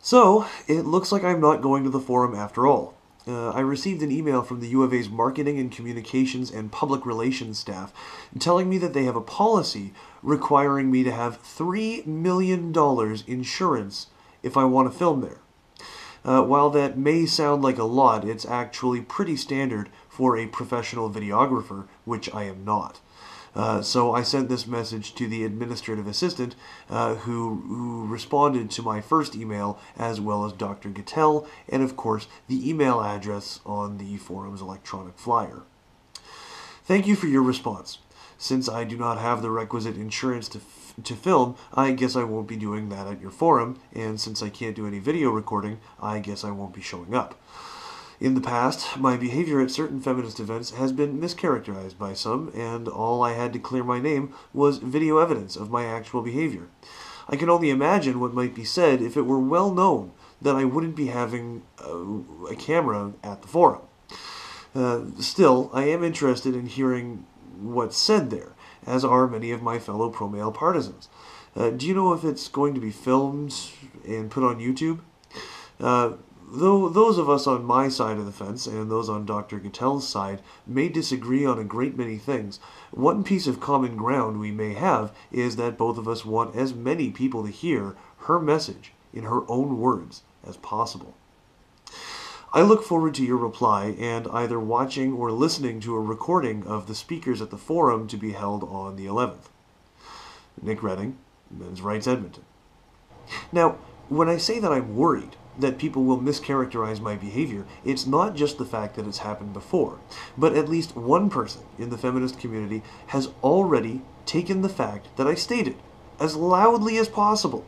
So, it looks like I'm not going to the forum after all. I received an email from the U of A's Marketing and Communications and Public Relations staff telling me that they have a policy requiring me to have $3 million insurance if I want to film there. While that may sound like a lot, it's actually pretty standard for a professional videographer, which I am not. So I sent this message to the administrative assistant who responded to my first email, as well as Dr. Gattell, and of course the email address on the forum's electronic flyer. Thank you for your response. Since I do not have the requisite insurance to film, I guess I won't be doing that at your forum, and since I can't do any video recording, I guess I won't be showing up. In the past, my behavior at certain feminist events has been mischaracterized by some, and all I had to clear my name was video evidence of my actual behavior. I can only imagine what might be said if it were well known that I wouldn't be having a camera at the forum. Still, I am interested in hearing what's said there, as are many of my fellow pro-male partisans. Do you know if it's going to be filmed and put on YouTube? Though those of us on my side of the fence and those on Dr. Gattell's side may disagree on a great many things, one piece of common ground we may have is that both of us want as many people to hear her message in her own words as possible. I look forward to your reply and either watching or listening to a recording of the speakers at the forum to be held on the 11th. Nick Redding, Men's Rights Edmonton. Now, when I say that I'm worried that people will mischaracterize my behavior, it's not just the fact that it's happened before, but at least one person in the feminist community has already taken the fact that I stated, as loudly as possible,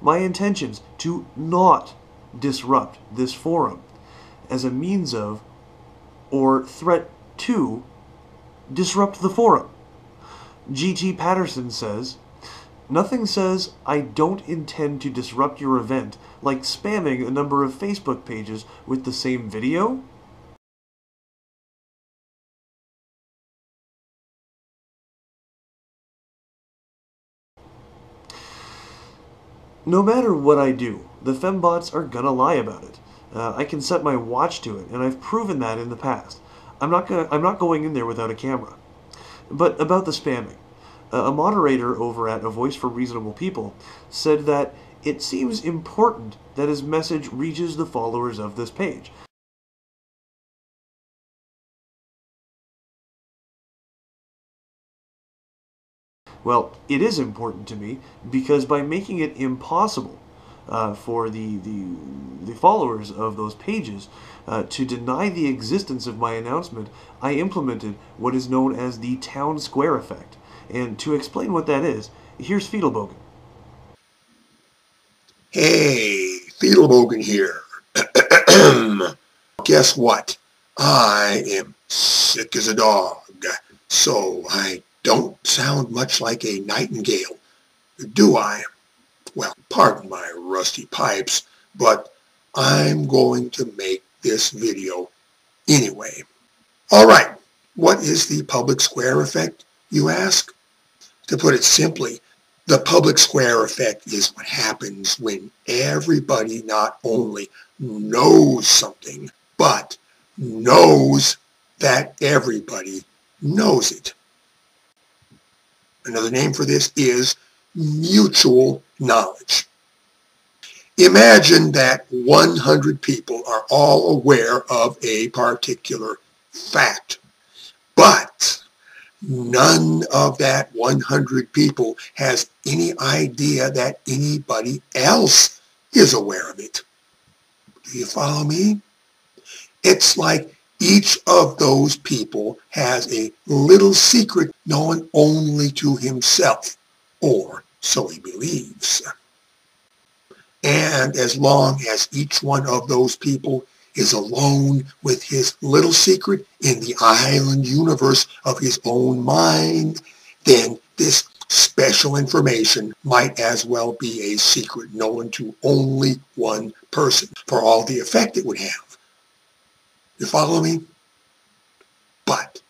my intentions to not disrupt this forum as a means of, or threat to, disrupt the forum. G.T. Patterson says, "Nothing says I don't intend to disrupt your event like spamming a number of Facebook pages with the same video." No matter what I do, the fembots are gonna lie about it. I can set my watch to it, and I've proven that in the past. I'm not going in there without a camera. But about the spamming. A moderator over at A Voice for Reasonable People said that it seems important that his message reaches the followers of this page. Well, it is important to me because by making it impossible for the followers of those pages to deny the existence of my announcement, I implemented what is known as the town square effect. And to explain what that is, here's Fiedelbogen. Hey, Fiedelbogen here. Guess what? I am sick as a dog, so I don't sound much like a nightingale, do I? Well, pardon my rusty pipes, but I'm going to make this video anyway. All right, what is the public square effect, you ask? To put it simply, the public square effect is what happens when everybody not only knows something, but knows that everybody knows it. Another name for this is mutual knowledge. Imagine that 100 people are all aware of a particular fact, but none of that 100 people has any idea that anybody else is aware of it. Do you follow me? It's like each of those people has a little secret known only to himself, or so he believes. And as long as each one of those people is alone with his little secret in the island universe of his own mind, then this special information might as well be a secret known to only one person for all the effect it would have. You follow me? But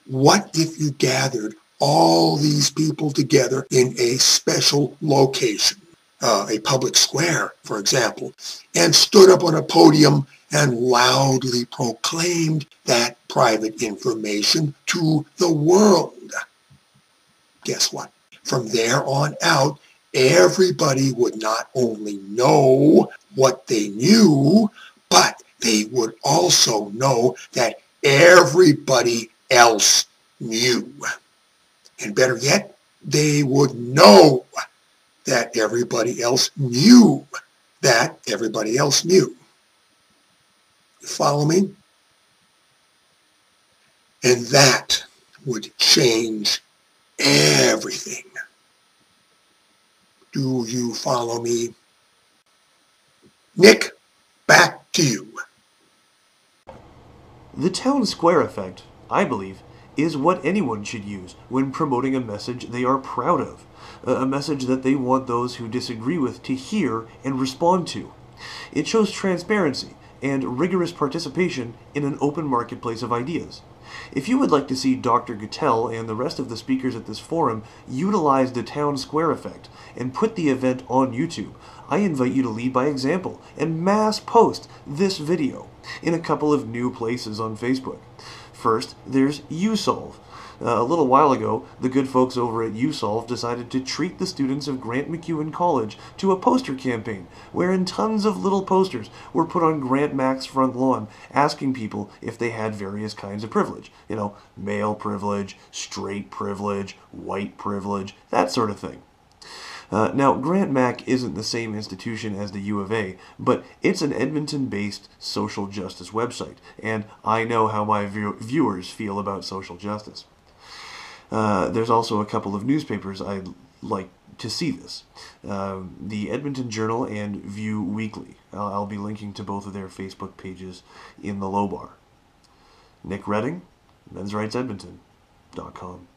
what if you gathered all these people together in a special location? a public square, for example, and stood up on a podium and loudly proclaimed that private information to the world. Guess what? From there on out, everybody would not only know what they knew, but they would also know that everybody else knew. And better yet, they would know that everybody else knew that everybody else knew. You follow me? And that would change everything. Do you follow me? Nick, back to you. The town square effect, I believe, is what anyone should use when promoting a message they are proud of, a message that they want those who disagree with to hear and respond to. It shows transparency and rigorous participation in an open marketplace of ideas. If you would like to see Dr. Guttell and the rest of the speakers at this forum utilize the town square effect and put the event on YouTube, I invite you to lead by example and mass post this video in a couple of new places on Facebook. First, there's USolve. A little while ago, the good folks over at USolve decided to treat the students of Grant MacEwan College to a poster campaign, wherein tons of little posters were put on Grant Mac's front lawn, asking people if they had various kinds of privilege. You know, male privilege, straight privilege, white privilege, that sort of thing. Now, Grant Mac isn't the same institution as the U of A, but it's an Edmonton-based social justice website, and I know how my viewers feel about social justice. There's also a couple of newspapers I'd like to see this. The Edmonton Journal and Vue Weekly. I'll be linking to both of their Facebook pages in the lowbar. Nick Redding, mensrightsedmonton.com.